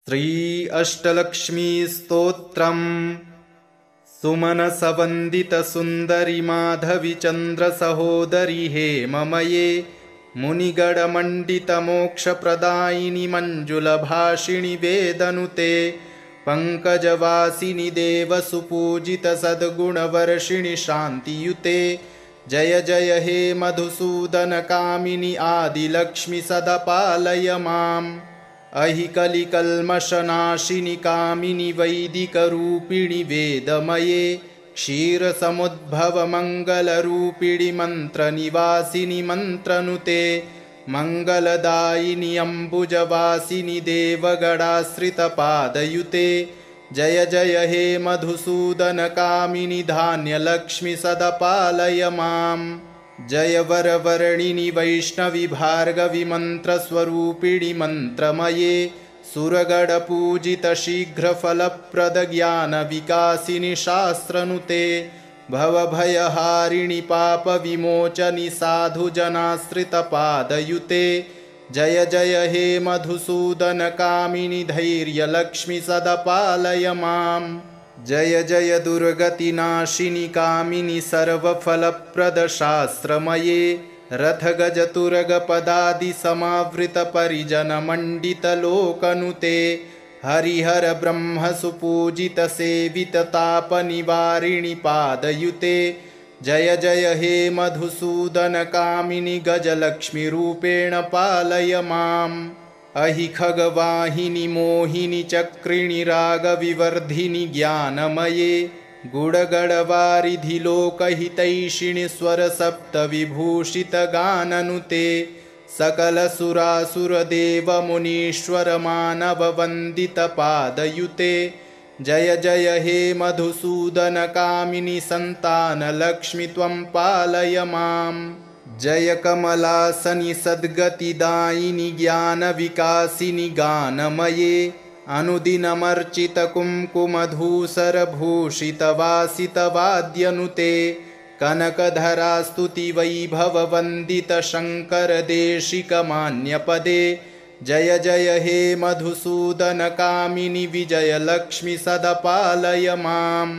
श्री अष्टलक्ष्मी स्तोत्रम् सुमनसवन्दित सुन्दरि माधवी चन्द्र सहोदरी हेममये मुनिगणमण्डित मोक्षप्रदायिनि मञ्जुलभाषिणि वेदनुते पंकजवासिनि देवसुपूजित सद्गुणवर्षिणि शान्तियुते जय जय हे मधुसूदन कामिनि आदिलक्ष्मि सदा पालय माम् अहि कलिकल्मषनाशिनि कामिनि वैदिकरूपिणि वेदमये क्षीरसमुद्भव मङ्गलरूपिणि मन्त्रनिवासिनि मन्त्रनुते मङ्गलदायिनि अम्बुजवासिनि देवगणाश्रितपादयुते जय जय हे मधुसूदन कामिनि धान्यलक्ष्मि सदा पालय माम् जय वरवर्णिनि वैष्णवि भार्गवि मन्त्रस्वरूपिणि मन्त्रमये सुरगणपूजित शीघ्रफलप्रद ज्ञानविकासिनि शास्त्रनुते भवभयहारिणि पापविमोचनि साधुजनाश्रितपादयुते जय जय हे मधुसूदन कामिनि धैर्यलक्ष्मि सदा पालय माम् जय जय दुर्गतिनाशिनि कामिनि सर्वफलप्रद शास्त्रमये रथगजतुरगपदादि समावृत परिजनमण्डित लोकनुते हरिहर ब्रह्म सुपूजित सेवित तापनिवारिणि पादयुते जय जय हे मधुसूदन कामिनि गजलक्ष्मी रूपेण पालय माम् अहि खगवाहिनि मोहिनि चक्रिणि रागविवर्धिनि ज्ञानमये गुणगणवारिधि लोकहितैषिणि स्वरसप्तविभूषित गाननुते सकलसुरासुरदेवमुनीश्वर मानववन्दित पादयुते जय जय हे मधुसूदन कामिनि सन्तानलक्ष्मि त्वं पालय माम् जय कमलासनि सद्गतिदायिनि ज्ञानविकासिनि गानमये अनुदिनमर्चित कुङ्कुमधूसरभूषितवासितवाद्यनुते कनकधरास्तुति वैभववन्दित शङ्करदेशिकमान्यपदे जय जय हे मधुसूदन कामिनि विजयलक्ष्मि सदा पालय माम्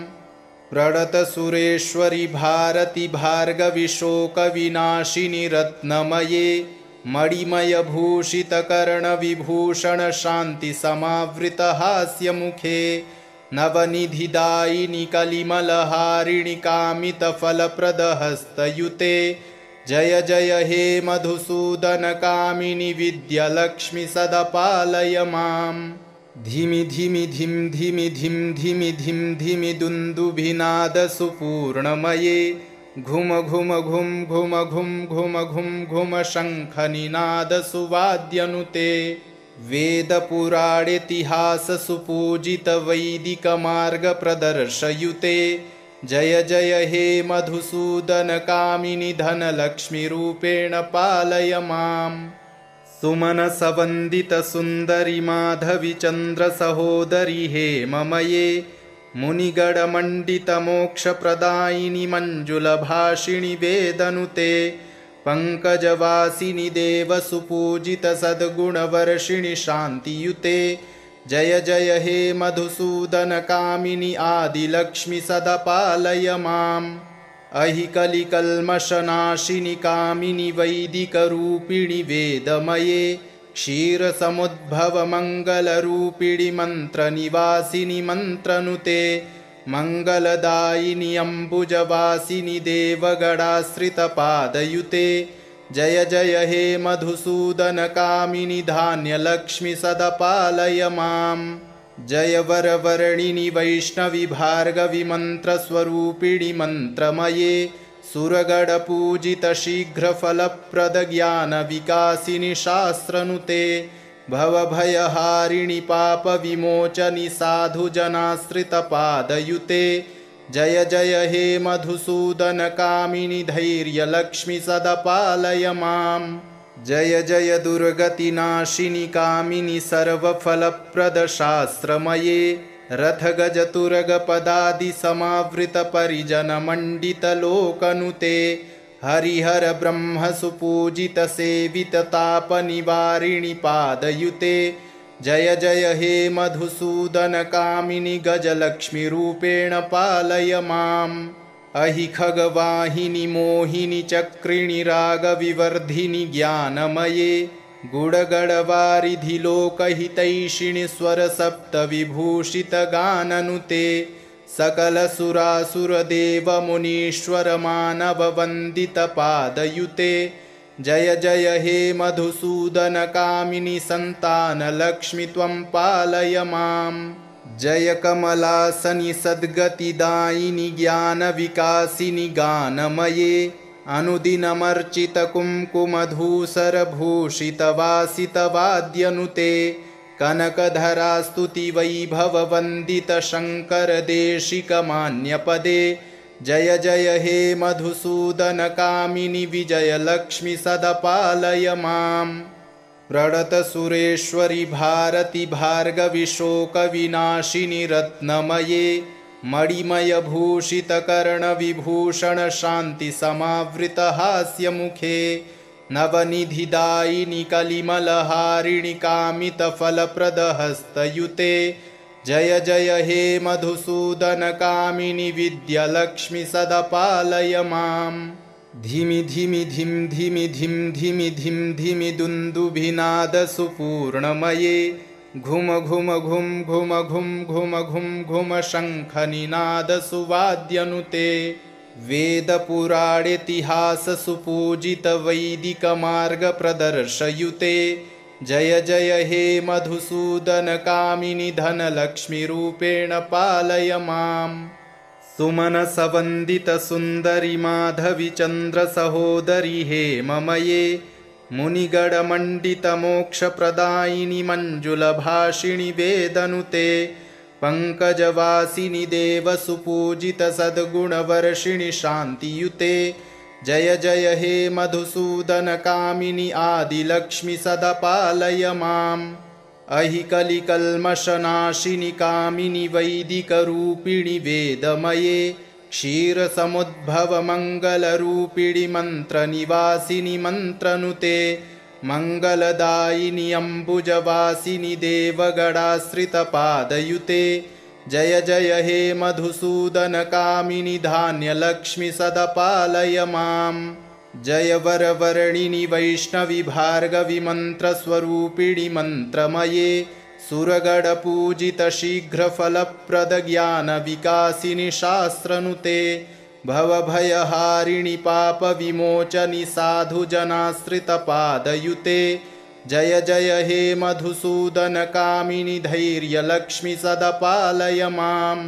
प्रणतसुरेश्वरि भारति भार्गवि शोकविनाशिनि रत्नमये मणिमयभूषितकर्णविभूषण शान्तिसमावृत हास्यमुखे नवनिधिदायिनि कलिमलहारिणि कामितफलप्रदहस्तयुते जय जय हे मधुसूदन कामिनि विद्यालक्ष्मि सदा पालय माम् धिमि धिमि धिं धिमि धिं धिमि धिं धिमि दुन्दुभिनादसुपूर्णमये घुम घुम घुम घुम घुम घुम घुम घुम शङ्खनिनादसुवाद्यनुते वेदपुराणेतिहाससुपूजित वैदिकमार्गप्रदर्शयुते जय जय हे मधुसूदन कामिनि धनलक्ष्मी रूपेण पालय माम् सुमनसवन्दित सुन्दरि माधवी चन्द्र सहोदरी हेममये मुनिगणमण्डित मोक्षप्रदायिनि मञ्जुलभाषिणि वेदनुते पंकजवासिनि देवसुपूजित सद्गुणवर्षिणि शान्तियुते जय जय हे मधुसूदन कामिनि आदिलक्ष्मि सदा पालय माम् अहि कलिकल्मषनाशिनि कामिनि वैदिकरूपिणि वेदमये क्षीरसमुद्भव मङ्गलरूपिणि मन्त्रनिवासिनि मन्त्रनुते मङ्गलदायिनि अम्बुजवासिनि देवगणाश्रितपादयुते जय जय हे मधुसूदन कामिनि धान्यलक्ष्मि सदा पालय माम् जय वरवर्णिनि वैष्णवि भार्गवि मन्त्रस्वरूपिणि मन्त्रमये सुरगणपूजित शीघ्रफलप्रद ज्ञानविकासिनि शास्त्रनुते भवभयहारिणि पापविमोचनि साधुजनाश्रितपादयुते जय जय हे मधुसूदन कामिनि धैर्यलक्ष्मि सदा पालय माम् जय जय दुर्गतिनाशिनि कामिनि सर्वफलप्रद शास्त्रमये रथगजतुरगपदादि समावृत परिजनमण्डित लोकनुते हरिहर ब्रह्म सुपूजित सेवित तापनिवारिणि पादयुते जय जय हे मधुसूदनकामिनि गजलक्ष्मीरूपेण पालय माम् अहि खगवाहिनि मोहिनि चक्रिणि रागविवर्धिनि ज्ञानमये गुडगडवारिधि लोकहितैषिणि स्वरसप्तविभूषितगाननुते सकलसुरासुरदेवमुनीश्वरमानववन्दितपादयुते जय जय हे मधुसूदनकामिनि सन्तानलक्ष्मि त्वं पालय माम् जय कमलासनि सद्गतिदायिनि ज्ञानविकासिनि गानमये अनुदिनमर्चितकुङ्कुमधूसरभूषितवासितवाद्यनुते कनकधरास्तुतिवैभववन्दितशङ्करदेशिकमान्यपदे जय जय हे मधुसूदनकामिनि विजयलक्ष्मि सदपालय माम् प्रणतसुरेश्वरि भारति भार्गवि शोकविनाशिनि रत्नमये मणिमयभूषितकर्णविभूषण शान्तिसमावृतहास्यमुखे नवनिधिदायिनि कलिमलहारिणि कामितफलप्रदहस्तयुते जय जय हे मधुसूदनकामिनि विद्यालक्ष्मि सदपालय माम् धिमि धिमि धिं धिमि धिं धिमि धिं धिमि दुन्दुभिनादसुपूर्णमये घुम घुम घुम घुम घुम घुम घुम घुम शङ्खनिनादसुवाद्यनुते वेदपुराणेतिहाससुपूजितवैदिकमार्गप्रदर्शयुते जय जय हे मधुसूदनकामिनि धनलक्ष्मीरूपेण पालय माम् सुमनसवन्दितसुन्दरि माधवि चन्द्रसहोदरि हेममये मुनिगणमण्डितमोक्षप्रदायिनि मञ्जुलभाषिणि वेदनुते पङ्कजवासिनि देवसुपूजितसद्गुणवर्षिणि शान्तियुते जय जय हे मधुसूदनकामिनि आदिलक्ष्मि सदपालय माम् अहि कलिकल्मषनाशिनि कामिनि वैदिकरूपिणि वेदमये क्षीरसमुद्भवमङ्गलरूपिणि मन्त्रनिवासिनि मन्त्रनुते मङ्गलदायिनि अम्बुजवासिनि देवगणाश्रितपादयुते जय जय हे मधुसूदनकामिनि धान्यलक्ष्मि सदपालय माम् जय वरवर्णिनि वैष्णवि भार्गवि मन्त्रस्वरूपिणि मन्त्रमये सुरगणपूजितशीघ्रफलप्रदज्ञानविकासिनि शास्त्रनुते भवभयहारिणि पापविमोचनि साधुजनाश्रितपादयुते जय जय हे मधुसूदनकामिनि धैर्यलक्ष्मि सदपालय माम्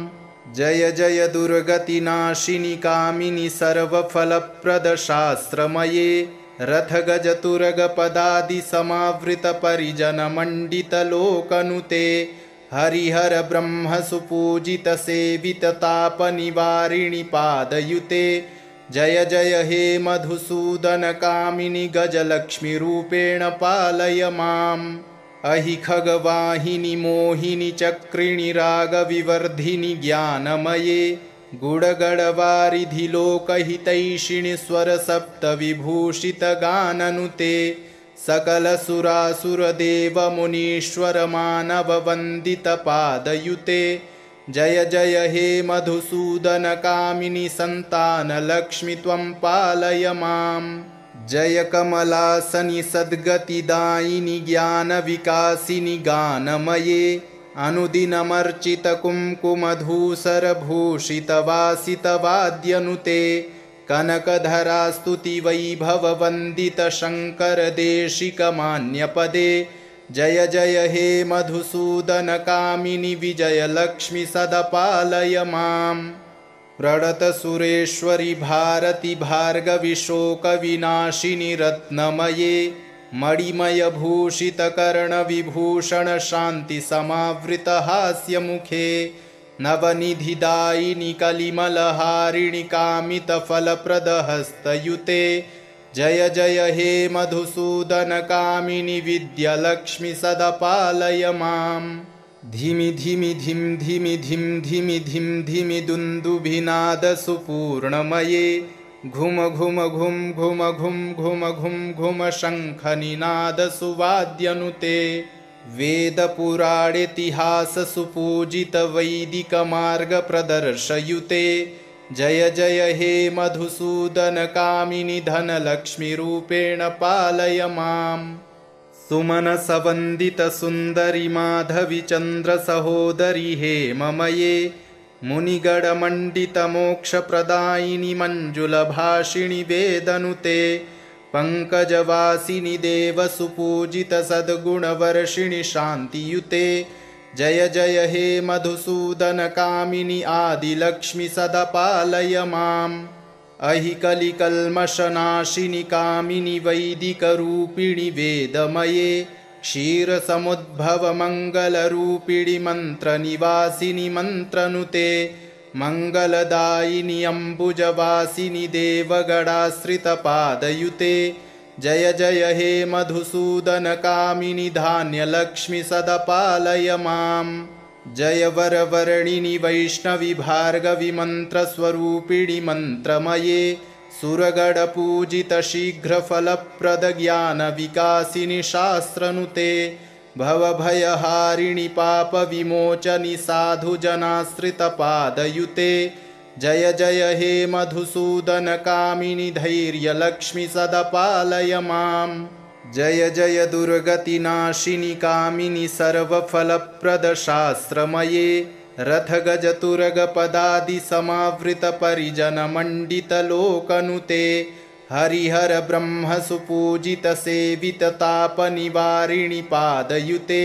जय जय दुर्गतिनाशिनि कामिनि सर्वफलप्रदशास्त्रमये रथगजतुरगपदादिसमावृतपरिजनमण्डितलोकनुते हरिहर ब्रह्मसुपूजितसेविततापनिवारिणि पादयुते जय जय हे मधुसूदनकामिनि गजलक्ष्मीरूपेण पालय माम् अहि खगवाहिनि मोहिनि चक्रिणि रागविवर्धिनि ज्ञानमये गुडगडवारिधि लोकहितैषिणि स्वरसप्तविभूषितगाननुते सकलसुरासुरदेवमुनीश्वरमानववन्दितपादयुते जय जय हे मधुसूदनकामिनि सन्तानलक्ष्मि त्वं पालय माम् जय कमलासनि सद्गतिदायिनि ज्ञानविकासिनि गानमये अनुदिनमर्चितकुङ्कुमधूसरभूषितवासितवाद्यनुते कनकधरास्तुतिवैभववन्दितशङ्करदेशिकमान्यपदे जय जय हे मधुसूदनकामिनि विजयलक्ष्मि सदपालय माम् प्रणतसुरेश्वरि भारति भार्गवि शोकविनाशिनि रत्नमये मणिमयभूषितकर्णविभूषण शान्तिसमावृतहास्यमुखे नवनिधिदायिनि कलिमलहारिणि कामितफलप्रदहस्तयुते जय जय हे मधुसूदनकामिनि विद्यालक्ष्मि सदपालय माम् धिमि धिमि धिं धिमि धिं धिमि धिं धिमि दुन्दुभिनादसुपूर्णमये घुम घुम घुम घुम घुम घुम घुम घुम शङ्खनिनादसुवाद्यनुते वेदपुराणेतिहाससुपूजितवैदिकमार्गप्रदर्शयुते जय जय हे मधुसूदनकामिनि धनलक्ष्मीरूपेण पालय माम्। सुमनसवन्दितसुन्दरि माधवि चन्द्रसहोदरि हेममये मुनिगणमण्डितमोक्षप्रदायिनि मञ्जुलभाषिणि वेदनुते पङ्कजवासिनि देवसुपूजितसद्गुणवर्षिणि शान्तियुते जय जय हे मधुसूदनकामिनि आदिलक्ष्मि सदा पालय माम्। अहि कलिकल्मषनाशिनि कामिनि वैदिकरूपिणि वेदमये क्षीरसमुद्भवमङ्गलरूपिणि मन्त्रनिवासिनि मन्त्रनुते मङ्गलदायिनि अम्बुजवासिनि देवगणाश्रितपादयुते जय जय हे मधुसूदनकामिनि धान्यलक्ष्मि सदा पालय माम्। जय वरवर्णिनि वैष्णवि भार्गवि मन्त्रस्वरूपिणि मन्त्रमये सुरगणपूजितशीघ्रफलप्रदज्ञानविकासिनि शास्त्रनुते भवभयहारिणि पापविमोचनि साधुजनाश्रितपादयुते जय जय हे मधुसूदनकामिनि धैर्यलक्ष्मि सदा पालय माम्। जय जय दुर्गतिनाशिनि कामिनि सर्वफलप्रदशास्त्रमये रथगजतुरगपदादिसमावृतपरिजनमण्डितलोकनुते हरिहर ब्रह्मसुपूजितसेविततापनिवारिणि पादयुते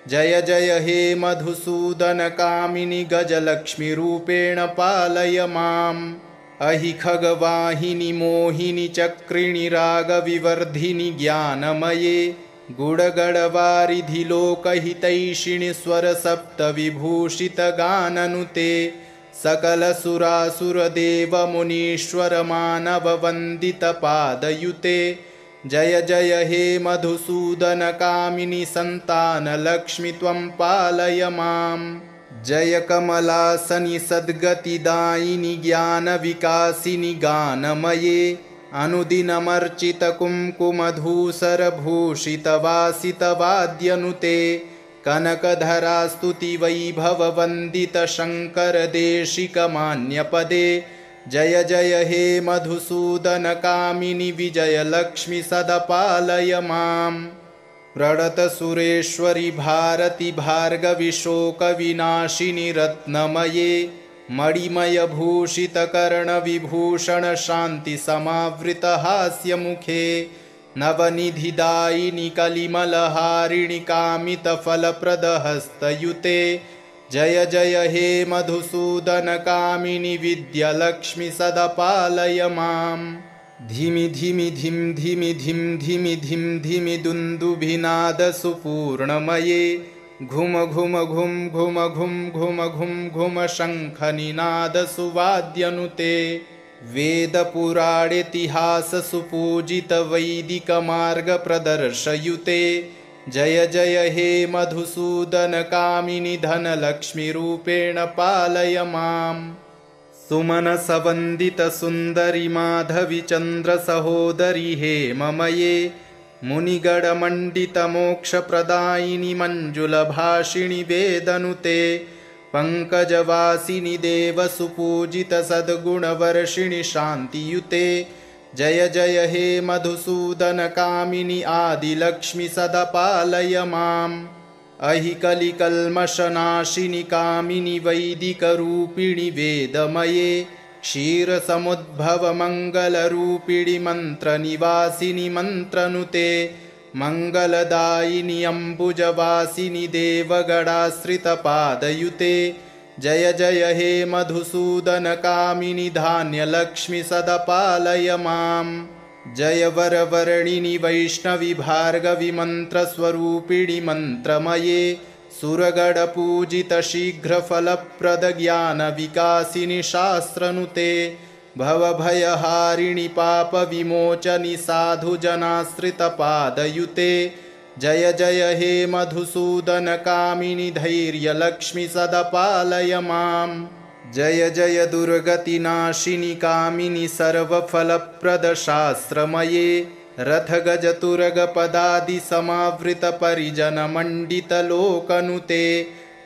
जय जय हे मधुसूदनकामिनि गजलक्ष्मीरूपेण पालय माम्। अहि खगवाहिनि मोहिनि चक्रिणि रागविवर्धिनि ज्ञानमये गुडगडवारिधि लोकहितैषिणि स्वरसप्तविभूषितगाननुते सकलसुरासुरदेवमुनीश्वरमानववन्दितपादयुते जय जय हे मधुसूदनकामिनि सन्तानलक्ष्मि त्वं पालय माम्। जय कमलासनि सद्गतिदायिनि ज्ञानविकासिनि गानमये अनुदिनमर्चितकुङ्कुमधूसरभूषितवासितवाद्यनुते कनकधरास्तुतिवैभववन्दितशङ्करदेशिकमान्यपदे जय जय हे मधुसूदनकामिनि विजयलक्ष्मि सदा पालय माम्। प्रणतसुरेश्वरि भारति भार्गवि शोकविनाशिनि रत्नमये मणिमयभूषितकर्णविभूषण शान्तिसमावृतहास्यमुखे नवनिधिदायिनि कलिमलहारिणि कामितफलप्रदहस्तयुते जय जय हे मधुसूदनकामिनि विद्यालक्ष्मि सदा पालय माम्। धिमि धिमि धिं धिमि धिं धिमि धिं धिमि दुन्दुभिनादसुपूर्णमये घुम घुम घुं घुम घुं घुम घुं घुम शङ्खनिनादसुवाद्यनुते वेदपुराणेतिहाससुपूजितवैदिकमार्गप्रदर्शयुते जय जय हे मधुसूदनकामिनि धनलक्ष्मीरूपेण पालय माम्। सुमनसवन्दितसुन्दरि माधवि चन्द्रसहोदरि हेममये मुनिगणमण्डितमोक्षप्रदायिनि मञ्जुलभाषिणि वेदनुते पङ्कजवासिनि देवसुपूजितसद्गुणवर्षिणि शान्तियुते जय जय हे मधुसूदनकामिनि आदिलक्ष्मि सदा पालय माम्। अहि कलिकल्मषनाशिनि कामिनि वैदिकरूपिणि वेदमये क्षीरसमुद्भवमङ्गलरूपिणि मन्त्रनिवासिनि मन्त्रनुते मङ्गलदायिनि अम्बुजवासिनि देवगणाश्रितपादयुते जय जय हे मधुसूदनकामिनि धान्यलक्ष्मि सदा पालय माम्। जय वरवर्णिनि वैष्णवि भार्गवि मन्त्रस्वरूपिणि मन्त्रमये सुरगणपूजितशीघ्रफलप्रदज्ञानविकासिनि शास्त्रनुते भवभयहारिणि पापविमोचनि साधुजनाश्रितपादयुते जय जय हे मधुसूदनकामिनि धैर्यलक्ष्मि सदा पालय माम्। जय जय दुर्गतिनाशिनि कामिनि सर्वफलप्रदशास्त्रमये रथगजतुरगपदादिसमावृतपरिजनमण्डितलोकनुते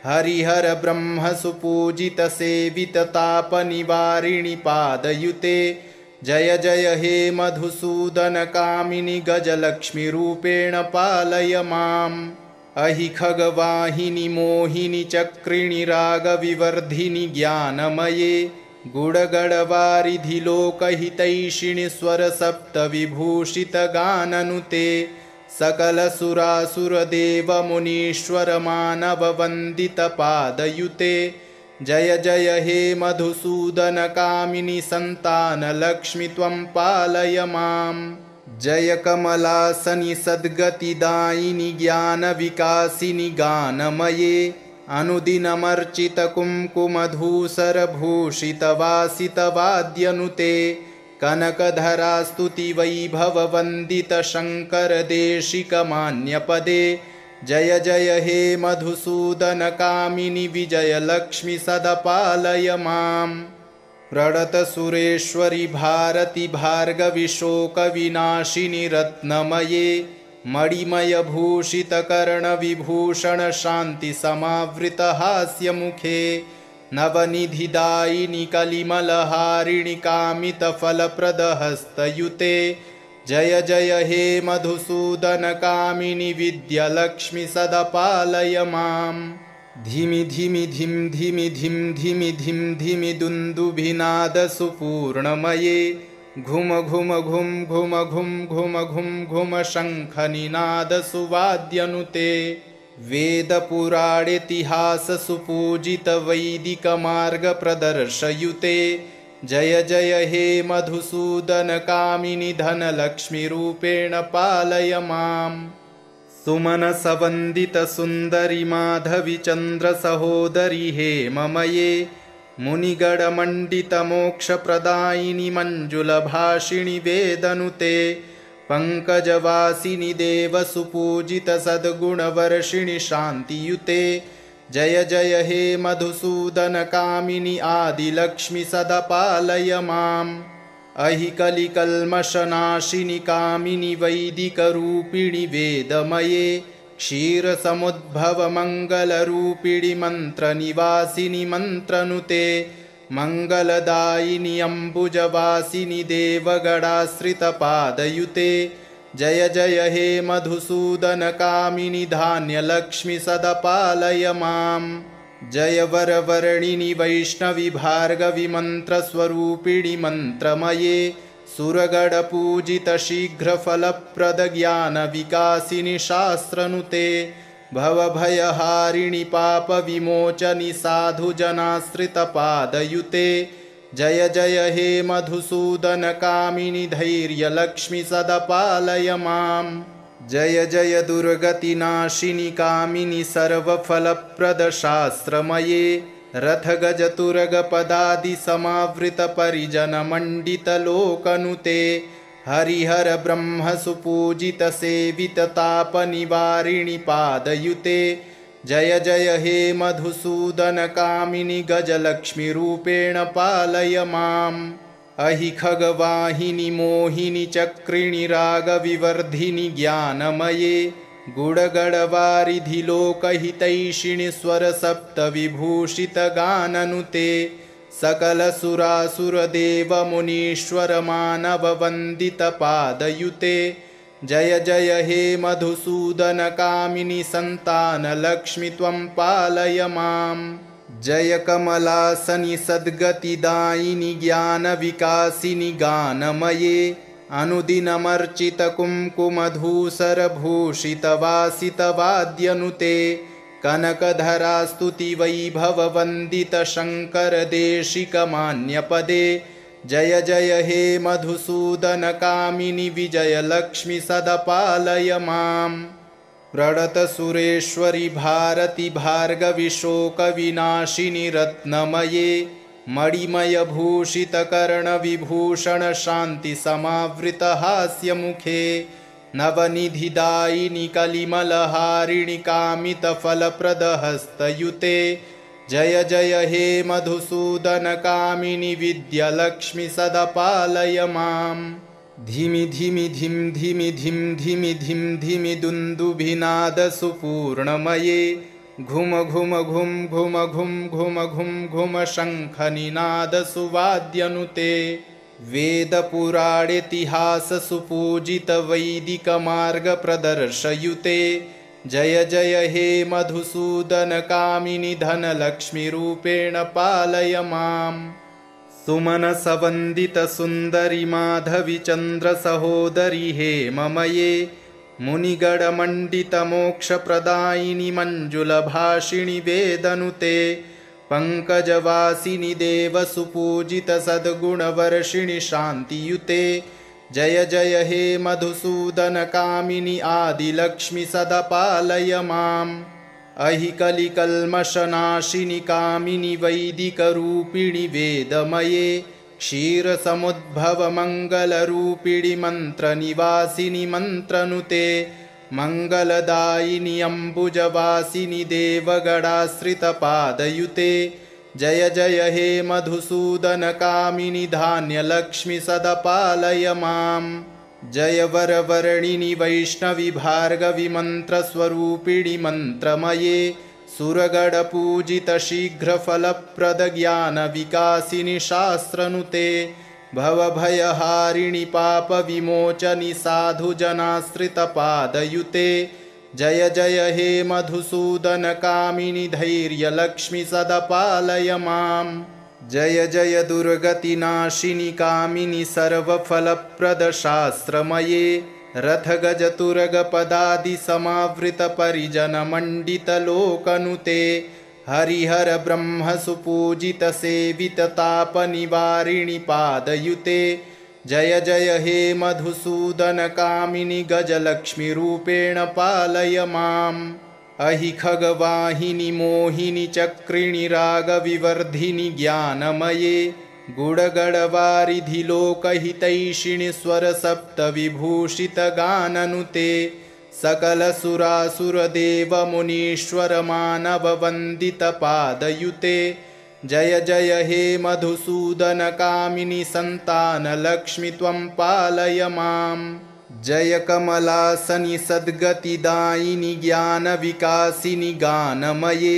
हरिहर ब्रह्मसुपूजितसेविततापनिवारिणि पादयुते जय जय हे मधुसूदनकामिनि गजलक्ष्मीरूपेण पालय माम् अहि खगवाहिनि मोहिनि चक्रिणि रागविवर्धिनि ज्ञानमये गुडगडवारिधिलोकहितैषिणि स्वरसप्तविभूषितगाननुते सकलसुरासुरदेवमुनीश्वरमानववन्दितपादयुते जय जय हे मधुसूदनकामिनि सन्तानलक्ष्मि त्वं पालय माम् जय कमलासनि सद्गतिदायिनि ज्ञानविकासिनि गानमये अनुदिनमर्चितकुङ्कुमधूसरभूषितवासितवाद्यनुते कनकधरास्तुतिवैभववन्दितशङ्करदेशिकमान्यपदे जय जय हे मधुसूदनकामिनि विजयलक्ष्मि सदपालय माम् प्रणतसुरेश्वरि भारति भार्गवि शोकविनाशिनि रत्नमये मणिमयभूषितकर्णविभूषणशान्तिसमावृतहास्यमुखे नवनिधिदायिनि कलिमलहारिणि कामितफलप्रदहस्तयुते जय जय हे मधुसूदनकामिनि विद्यालक्ष्मि सदपालय माम् धिमि धिमि धिं धिमि धिं धिमि धिं धिमि दुन्दुभिनादसुपूर्णमये घुम घुम घुं घुम घुं घुम घुं घुम शङ्खनिनादसुवाद्यनुते वेदपुराणेतिहाससुपूजितवैदिकमार्गप्रदर्शयुते जय जय हे मधुसूदनकामिनि धनलक्ष्मीरूपेण पालय माम् सुमनसवन्दितसुन्दरि माधवि चन्द्रसहोदरि हेममये मुनिगणमण्डितमोक्षप्रदायिनि मञ्जुलभाषिणि वेदनुते पङ्कजवासिनि देवसुपूजितसद्गुणवर्षिणि शान्तियुते जय जय हे मधुसूदनकामिनि आदिलक्ष्मि सदपालय माम् अहि कलिकल्मषनाशिनि कामिनि वैदिकरूपिणि वेदमये क्षीरसमुद्भवमङ्गलरूपिणि मन्त्रनिवासिनि मन्त्रनुते मङ्गलदायिनि अम्बुजवासिनि देवगणाश्रितपादयुते जय जय हे मधुसूदनकामिनि धान्यलक्ष्मि सदपालय माम् जय वरवर्णिनि वैष्णवि भार्गवि मन्त्रस्वरूपिणि मन्त्रमये सुरगणपूजितशीघ्रफलप्रदज्ञानविकासिनि शास्त्रनुते भवभयहारिणि पापविमोचनि साधुजनाश्रितपादयुते जय जय हे मधुसूदनकामिनि धैर्यलक्ष्मि सदपालय माम् जय जय दुर्गतिनाशिनि कामिनि सर्वफलप्रदशास्त्रमये रथगजतुरगपदादिसमावृतपरिजनमण्डितलोकनुते हरिहर ब्रह्मसुपूजितसेविततापनिवारिणि पादयुते जय जय हे मधुसूदनकामिनि गजलक्ष्मीरूपेण पालय माम् अहि खगवाहिनि मोहिनि चक्रिणि रागविवर्धिनि ज्ञानमये गुडगडवारिधिलोकहितैषिणि स्वरसप्तविभूषितगाननुते सकलसुरासुरदेवमुनीश्वरमानववन्दितपादयुते जय जय हे मधुसूदनकामिनि सन्तानलक्ष्मि त्वं पालय माम् जय कमलासनि सद्गतिदायिनि ज्ञानविकासिनि गानमये अनुदिनमर्चितकुङ्कुमधूसरभूषितवासितवाद्यनुते कनकधरास्तुतिवैभववन्दितशङ्करदेशिकमान्यपदे जय जय हे मधुसूदनकामिनि विजयलक्ष्मि सदपालय माम् प्रणतसुरेश्वरि भारति भार्गवि शोकविनाशिनि रत्नमये मणिमयभूषितकर्णविभूषणशान्तिसमावृतहास्यमुखे नवनिधिदायिनि कलिमलहारिणि कामितफलप्रदहस्तयुते जय जय हे मधुसूदनकामिनि विद्यालक्ष्मि सदपालय माम् धिमि धिमि धिं धिमि धिं धिमि धिं धिमि दुन्दुभिनादसुपूर्णमये घुम घुम घुं घुम घुं घुम घुं घुम शङ्खनिनादसुवाद्यनुते वेदपुराणेतिहाससुपूजितवैदिकमार्गप्रदर्शयुते जय जय हे मधुसूदनकामिनि धनलक्ष्मीरूपेण पालय माम् सुमनसवन्दितसुन्दरि माधवि चन्द्रसहोदरि हेममये मुनिगणमण्डितमोक्षप्रदायिनि मञ्जुलभाषिणि वेदनुते पङ्कजवासिनि देवसुपूजितसद्गुणवर्षिणि शान्तियुते जय जय हे मधुसूदनकामिनि आदिलक्ष्मि सदा पालय माम् अहि कलिकल्मषनाशिनि कामिनि वैदिकरूपिणि वेदमये क्षीरसमुद्भवमङ्गलरूपिणि मन्त्रनिवासिनि मन्त्रनुते मङ्गलदायिनि अम्बुजवासिनि देवगणाश्रितपादयुते जय जय हे मधुसूदनकामिनि धान्यलक्ष्मि सदा पालय माम् जय वरवर्णिनि वैष्णवि भार्गवि मन्त्रस्वरूपिणि मन्त्रमये सुरगणपूजितशीघ्रफलप्रदज्ञानविकासिनि शास्त्रनुते भवभयहारिणि पापविमोचनि साधुजनाश्रितपादयुते जय जय हे मधुसूदनकामिनि धैर्यलक्ष्मि सदा पालय माम् जय जय दुर्गतिनाशिनि कामिनि सर्वफलप्रदशास्त्रमये रथगजतुरगपदादिसमावृतपरिजनमण्डितलोकनुते हरिहर ब्रह्मसुपूजितसेविततापनिवारिणि पादयुते जय जय हे मधुसूदनकामिनि गजलक्ष्मीरूपेण पालय माम् अहि खगवाहिनि मोहिनि चक्रिणि रागविवर्धिनि ज्ञानमये गुडगडवारिधि लोकहितैषिणि स्वरसप्तविभूषितगाननुते सकलसुरासुरदेवमुनीश्वरमानववन्दितपादयुते जय जय हे मधुसूदनकामिनि सन्तानलक्ष्मि त्वं पालय माम् जय कमलासनि सद्गतिदायिनि ज्ञानविकासिनि गानमये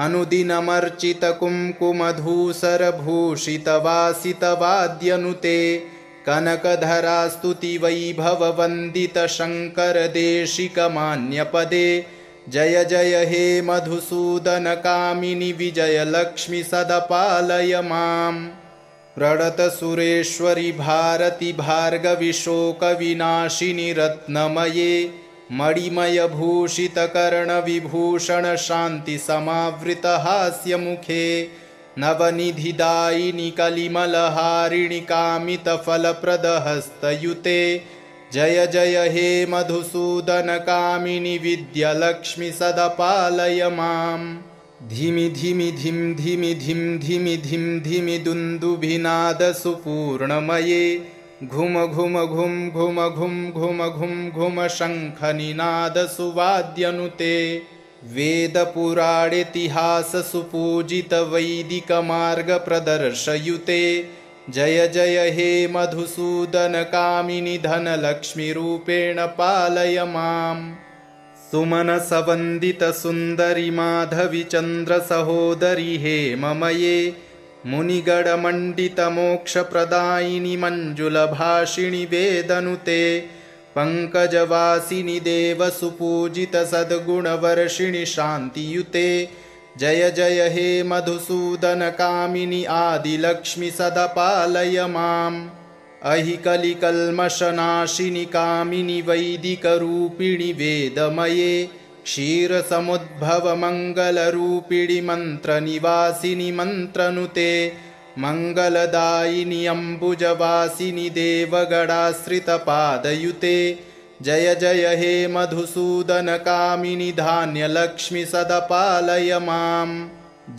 अनुदिनमर्चितकुङ्कुमधूसरभूषितवासितवाद्यनुते कनकधरास्तुतिवैभववन्दितशङ्करदेशिकमान्यपदे जय जय हे मधुसूदनकामिनि विजयलक्ष्मि सदा पालय माम् प्रणतसुरेश्वरि भारति भार्गवि शोकविनाशिनि रत्नमये मणिमयभूषितकर्णविभूषणशान्तिसमावृतहास्यमुखे नवनिधिदायिनि कलिमलहारिणि कामितफलप्रदहस्तयुते जय जय हे मधुसूदनकामिनि विद्यालक्ष्मि सदा पालय माम् धिमि धिमि धिं धिमि धिं धिमि धिं धिमि दुन्दुभिनादसुपूर्णमये घुम घुम घुं घुम घुं घुम घुं घुम शङ्खनिनादसुवाद्यनुते वेदपुराणेतिहाससुपूजितवैदिकमार्गप्रदर्शयुते जय जय हे मधुसूदनकामिनि धनलक्ष्मीरूपेण पालय माम् सुमनसवन्दितसुन्दरि माधवि चन्द्रसहोदरि हेममये मुनिगणमण्डितमोक्षप्रदायिनि मञ्जुलभाषिणि वेदनुते पङ्कजवासिनि देवसुपूजितसद्गुणवर्षिणि शान्तियुते जय जय हे मधुसूदनकामिनि आदिलक्ष्मि सदा पालय माम् अहि कलिकल्मषनाशिनि कामिनि वैदिकरूपिणि वेदमये क्षीरसमुद्भवमङ्गलरूपिणि मन्त्रनिवासिनि मन्त्रनुते मङ्गलदायिनि अम्बुजवासिनि देवगणाश्रितपादयुते जय जय हे मधुसूदनकामिनि धान्यलक्ष्मि सदा पालय माम्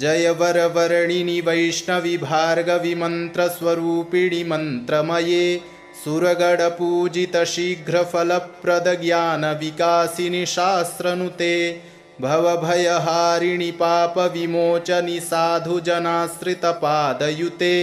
जय वरवर्णिनि वैष्णवि भार्गवि मन्त्रस्वरूपिणि मन्त्रमये सुरगणपूजितशीघ्रफलप्रदज्ञानविकासिनि शास्त्रनुते भवभयहारिणि पापविमोचनि साधुजनाश्रितपादयुते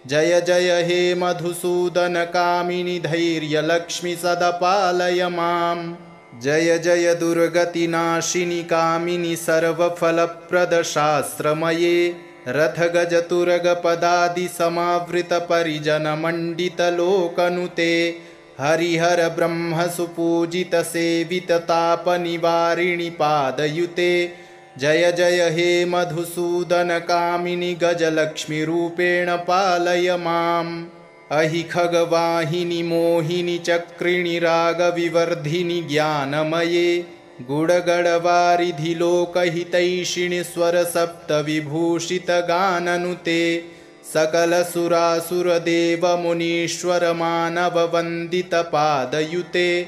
जय जय हे मधुसूदनकामिनि धैर्यलक्ष्मि सदा पालय माम्। जय जय दुर्गतिनाशिनि कामिनि सर्वफलप्रदशास्त्रमये रथगजतुरगपदादिसमावृतपरिजनमण्डितलोकनुते हरिहर ब्रह्मसुपूजितसेविततापनिवारिणि पादयुते। जय जय हे मधुसूदनकामिनि गजलक्ष्मीरूपेण पालय माम्। अहि खगवाहिनि मोहिनि चक्रिणि रागविवर्धिनि ज्ञानमये गुडगडवारिधि लोकहितैषिणि स्वरसप्तविभूषितगाननुते सकलसुरासुरदेवमुनीश्वरमानववन्दितपादयुते।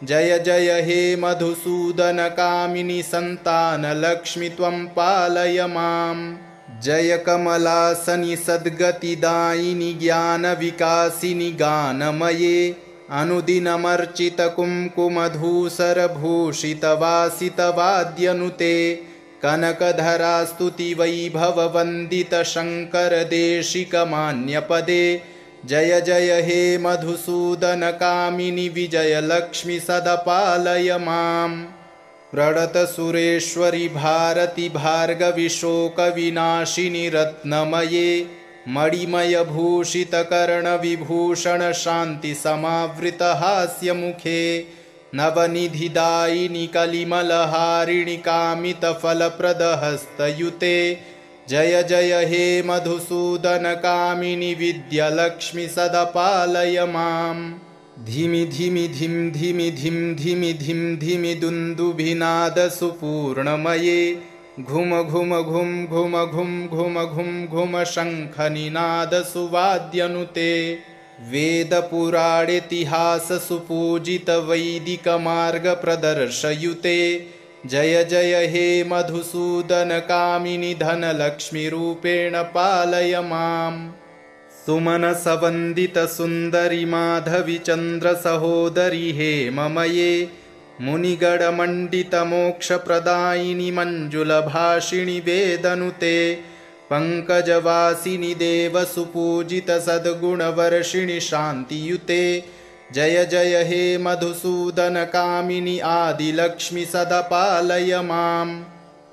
जय जय हे मधुसूदनकामिनि सन्तानलक्ष्मि त्वं पालय माम्। जय कमलासनि सद्गतिदायिनि ज्ञानविकासिनि गानमये अनुदिनमर्चितकुङ्कुमधूसरभूषितवासितवाद्यनुते कनकधरास्तुतिवैभववन्दितशङ्करदेशिकमान्यपदे। जय जय हे मधुसूदनकामिनि विजयलक्ष्मि सदा पालय माम्। प्रणतसुरेश्वरि भारति भार्गवि शोकविनाशिनि रत्नमये मणिमयभूषितकर्णविभूषण शान्तिसमावृतहास्यमुखे नवनिधिदायिनि कलिमलहारिणि कामितफलप्रदहस्तयुते। जय जय हे मधुसूदनकामिनि विद्यालक्ष्मि सदा पालय माम्। धिमि धिमि धिं धिमि धिं धिमि धिं धिमि दुन्दुभिनादसुपूर्णमये घुम घुम घुं घुम घुं घुम घुं घुम शङ्खनिनादसुवाद्यनुते वेदपुराणेतिहाससुपूजितवैदिकमार्गप्रदर्शयुते। जय जय हे मधुसूदनकामिनि धनलक्ष्मीरूपेण पालय माम्। सुमनसवन्दितसुन्दरि माधवि चन्द्रसहोदरि हेममये मुनिगणमण्डितमोक्षप्रदायिनि मञ्जुलभाषिणि वेदनुते पङ्कजवासिनि देवसुपूजितसद्गुणवर्षिणि शान्तियुते। जय जय हे मधुसूदनकामिनि आदिलक्ष्मि सदा पालय माम्।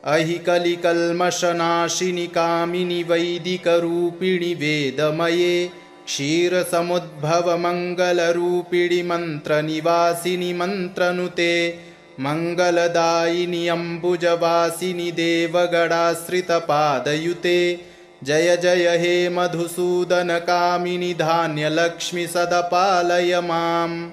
अहि कलिकल्मषनाशिनि कामिनि वैदिकरूपिणि वेदमये क्षीरसमुद्भवमङ्गलरूपिणि मन्त्रनिवासिनि मन्त्रनुते मङ्गलदायिनि अम्बुजवासिनि देवगणाश्रितपादयुते। जय जय हे मधुसूदनकामिनि धान्यलक्ष्मि सदा पालय माम्।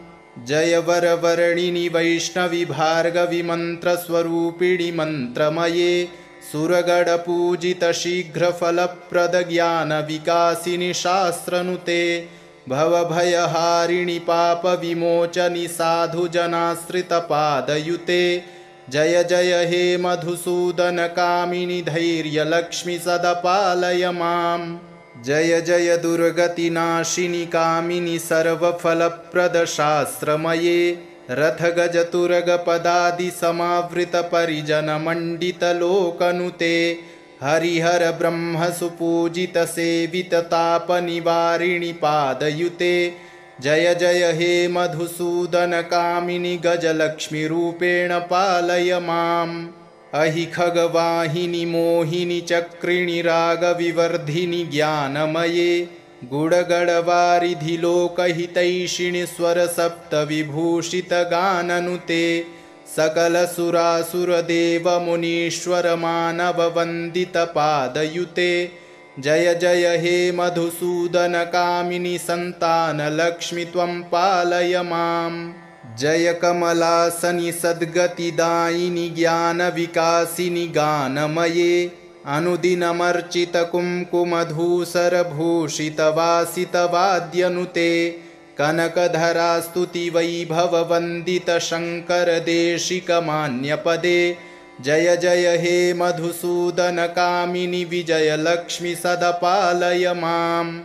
जय वरवर्णिनि वैष्णवि भार्गवि मन्त्रस्वरूपिणि मन्त्रमये सुरगणपूजितशीघ्रफलप्रदज्ञानविकासिनि शास्त्रनुते भवभयहारिणि पापविमोचनि साधुजनाश्रितपादयुते। जय जय हे मधुसूदनकामिनि धैर्यलक्ष्मि सदा पालय माम्। जय जय दुर्गतिनाशिनि कामिनि सर्वफलप्रदशास्त्रमये रथगजतुरगपदादिसमावृतपरिजनमण्डितलोकनुते हरिहर ब्रह्मसुपूजितसेविततापनिवारिणि पादयुते। जय जय हे मधुसूदनकामिनि गजलक्ष्मीरूपेण पालय माम्। अहि खगवाहिनि मोहिनि चक्रिणि रागविवर्धिनि ज्ञानमये गुडगडवारिधि लोकहितैषिणि स्वरसप्तविभूषितगाननुते सकलसुरासुरदेवमुनीश्वरमानववन्दितपादयुते। जय जय हे मधुसूदनकामिनि सन्तानलक्ष्मि त्वं पालय माम्। जय कमलासनि सद्गतिदायिनि ज्ञानविकासिनि गानमये अनुदिनमर्चितकुङ्कुमधूसरभूषितवासितवाद्यनुते कनकधरास्तुतिवैभववन्दितशङ्करदेशिकमान्यपदे। जय जय हे मधुसूदनकामिनि विजयलक्ष्मि सदा पालय माम्।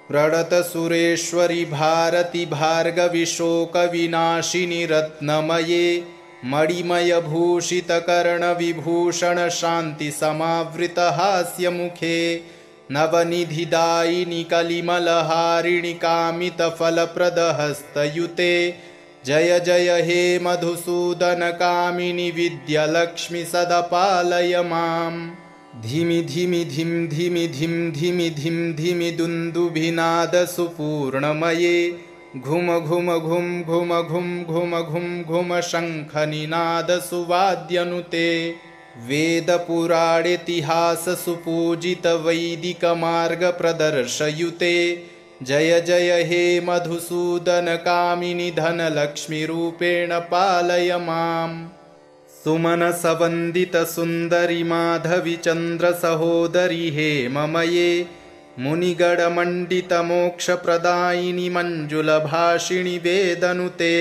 प्रणतसुरेश्वरि भारति भार्गवि शोकविनाशिनि रत्नमये मणिमयभूषितकर्णविभूषण शान्तिसमावृतहास्यमुखे नवनिधिदायिनि कलिमलहारिणि कामितफलप्रदहस्तयुते जय जय हे मधुसूदनकामिनि विद्यालक्ष्मि सदा पालय माम्। धिमि धिमि धिं धिमि धिं धिमि धिं धिमि दुन्दुभिनादसुपूर्णमये घुम घुम घुं घुम घुं घुम घुं घुम शङ्खनिनादसुवाद्यनुते वेदपुराणेतिहाससुपूजितवैदिकमार्गप्रदर्शयुते जय जय हे मधुसूदनकामिनि धनलक्ष्मीरूपेण पालय माम्। सुमनसवन्दितसुन्दरि माधवि चन्द्रसहोदरि हेममये मुनिगणमण्डितमोक्षप्रदायिनि मञ्जुलभाषिणि वेदनुते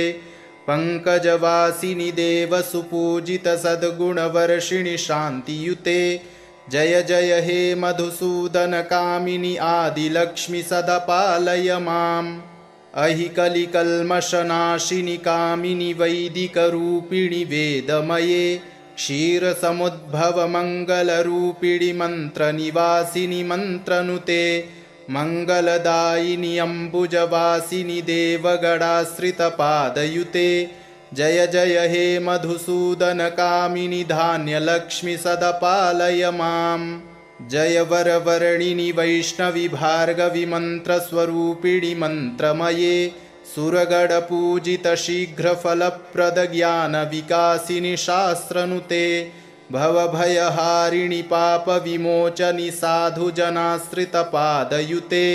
पङ्कजवासिनि देवसुपूजितसद्गुणवर्षिणि शान्तियुते जय जय हे मधुसूदनकामिनि आदिलक्ष्मि सदा पालय माम्। अहि कलिकल्मषनाशिनि कामिनि वैदिकरूपिणि वेदमये क्षीरसमुद्भवमङ्गलरूपिणि मन्त्रनिवासिनि मन्त्रनुते मङ्गलदायिनि अम्बुजवासिनि देवगणाश्रितपादयुते जय जय हे मधुसूदनकामिनि धान्यलक्ष्मि सदा पालय माम्। जय वरवर्णिनि वैष्णवि भार्गवि मन्त्रस्वरूपिणि मन्त्रमये सुरगणपूजितशीघ्रफलप्रदज्ञानविकासिनि शास्त्रनुते भवभयहारिणि पापविमोचनि साधुजनाश्रितपादयुते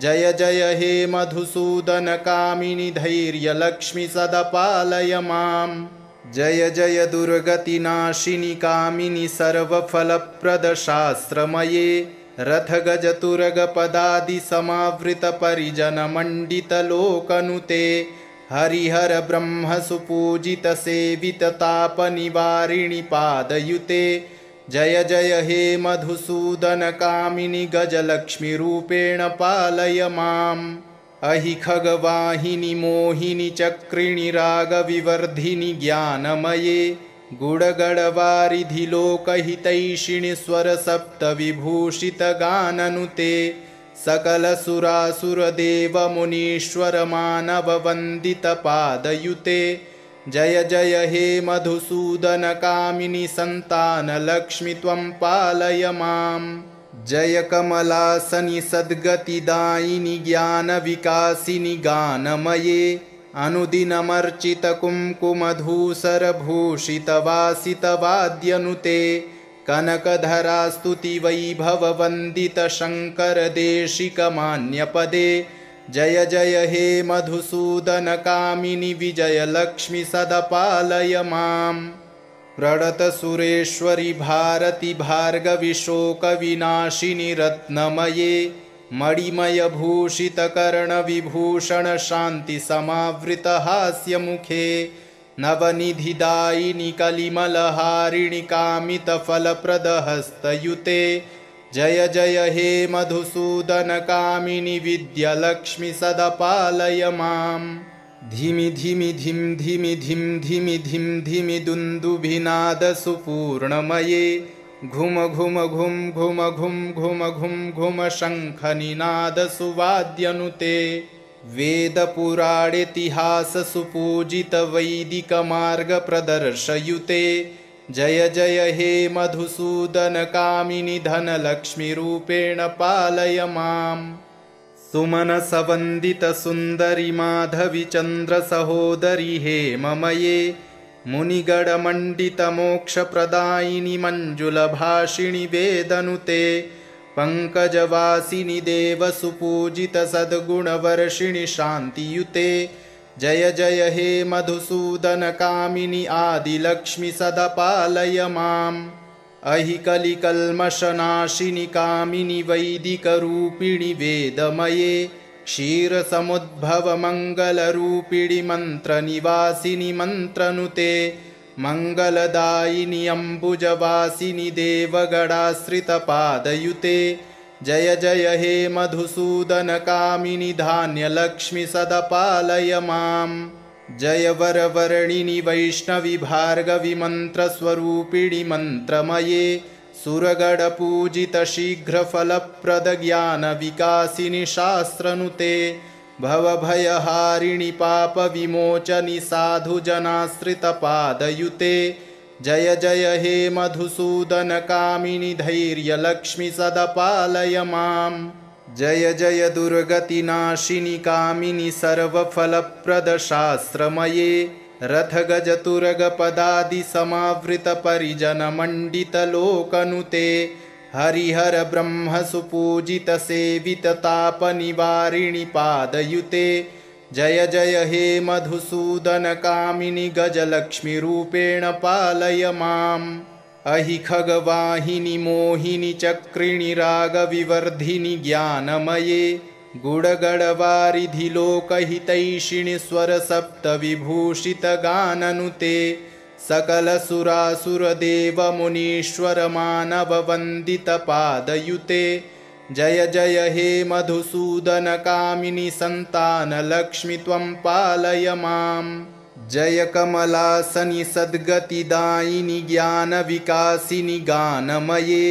जय जय हे मधुसूदनकामिनि धैर्यलक्ष्मि सदा पालय माम्। जय जय दुर्गतिनाशिनि कामिनि सर्वफलप्रदशास्त्रमये रथगजतुरगपदादिसमावृतपरिजनमण्डितलोकनुते हरिहर ब्रह्मसुपूजितसेविततापनिवारिणि पादयुते जय जय हे मधुसूदनकामिनि गजलक्ष्मीरूपेण पालय माम्। अहि खगवाहिनि मोहिनि चक्रिणि रागविवर्धिनि ज्ञानमये गुडगडवारिधि लोकहितैषिणि स्वरसप्तविभूषितगाननुते सकलसुरासुरदेवमुनीश्वरमानववन्दितपादयुते जय जय हे मधुसूदनकामिनि सन्तानलक्ष्मि त्वं पालय माम्। जय कमलासनि सद्गतिदायिनि ज्ञानविकासिनि गानमये अनुदिनमर्चितकुङ्कुमधूसरभूषितवासितवाद्यनुते कनकधरास्तुतिवैभववन्दितशङ्करदेशिकमान्यपदे जय जय हे मधुसूदनकामिनि विजयलक्ष्मि सदा पालय माम्। प्रणतसुरेश्वरि भारति भार्गवि शोकविनाशिनि रत्नमये मणिमयभूषितकर्णविभूषणशान्तिसमावृतहास्यमुखे नवनिधिदायिनि कलिमलहारिणि कामितफलप्रदहस्तयुते जय जय हे मधुसूदनकामिनि विद्यालक्ष्मि सदा पालय माम्। धिमि धिमि धिं धिमि धिं धिमि धिं धिमि दुन्दुभिनादसुपूर्णमये घुम घुम घुं घुम घुं घुम घुं घुम शङ्खनिनादसुवाद्यनुते वेदपुराणेतिहाससुपूजितवैदिकमार्गप्रदर्शयुते जय जय हे मधुसूदनकामिनि धनलक्ष्मीरूपेण पालय माम्। सुमनसवन्दितसुन्दरि माधवि चन्द्रसहोदरि हेममये मुनिगणमण्डितमोक्षप्रदायिनि मञ्जुलभाषिणि वेदनुते पङ्कजवासिनि देवसुपूजितसद्गुणवर्षिणि शान्तियुते जय जय हे मधुसूदनकामिनि आदिलक्ष्मि सदा पालय माम्। अहि कलिकल्मषनाशिनि कामिनि वैदिकरूपिणि वेदमये क्षीरसमुद्भवमङ्गलरूपिणि मन्त्रनिवासिनि मन्त्रनुते मङ्गलदायिनि अम्बुजवासिनि देवगणाश्रितपादयुते जय जय हे मधुसूदनकामिनि धान्यलक्ष्मि सदा पालय माम्। जय वरवर्णिनि वैष्णवि भार्गवि मन्त्रस्वरूपिणि मन्त्रमये सुरगणपूजितशीघ्रफलप्रदज्ञानविकासिनि शास्त्रनुते भवभयहारिणि पापविमोचनि साधुजनाश्रितपादयुते जय जय हे मधुसूदनकामिनि धैर्यलक्ष्मि सदपालय माम् जय जय दुर्गतिनाशिनि कामिनि सर्वफलप्रदशास्त्रमये रथगजतुरगपदादिसमावृतपरिजनमण्डितलोकनुते हरिहर ब्रह्मसुपूजितसेविततापनिवारिणि पादयुते जय जय हे मधुसूदनकामिनि गजलक्ष्मीरूपेण पालय माम् अहि खगवाहिनि मोहिनि चक्रिणि रागविवर्धिनि ज्ञानमये गुडगडवारिधि लोकहितैषिणि स्वरसप्तविभूषितगाननुते सकलसुरासुरदेवमुनीश्वरमानववन्दितपादयुते जय जय हे मधुसूदनकामिनि सन्तानलक्ष्मि त्वं पालय माम् जय कमलासनि सद्गतिदायिनि ज्ञानविकासिनि गानमये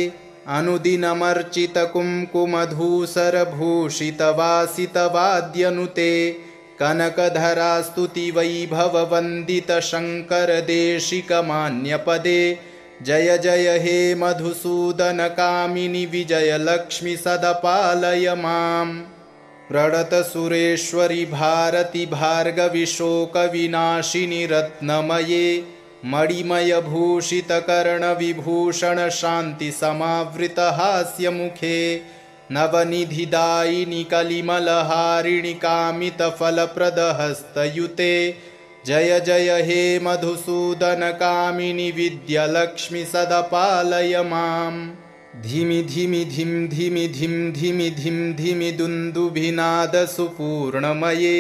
अनुदिनमर्चितकुङ्कुमधूसरभूषितवासितवाद्यनुते कनकधरास्तुतिवैभववन्दितशङ्करदेशिकमान्यपदे जय जय हे मधुसूदनकामिनि विजयलक्ष्मि सदपालय माम् प्रणतसुरेश्वरि भारति भार्गवि शोकविनाशिनि रत्नमये मणिमयभूषितकर्णविभूषण शान्तिसमावृतहास्यमुखे नवनिधिदायिनि कलिमलहारिणि कामितफलप्रदहस्तयुते जय जय हे मधुसूदनकामिनि विद्यालक्ष्मि सदपालय माम् धिमि धिमि धिं धिमि धिं धिमि धिं धिमि दुन्दुभिनादसुपूर्णमये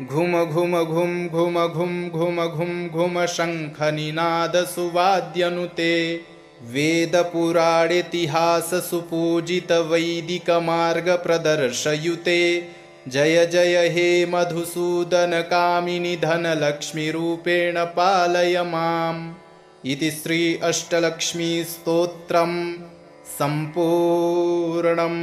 घुम घुम घुं घुम घुं घुम घुं घुम शङ्खनिनादसुवाद्यनुते वेदपुराणेतिहाससुपूजितवैदिकमार्गप्रदर्शयुते जय जय हे मधुसूदनकामिनि धनलक्ष्मीरूपेण पालय माम् इति श्री अष्टलक्ष्मीस्तोत्रम् सम्पूर्णम्।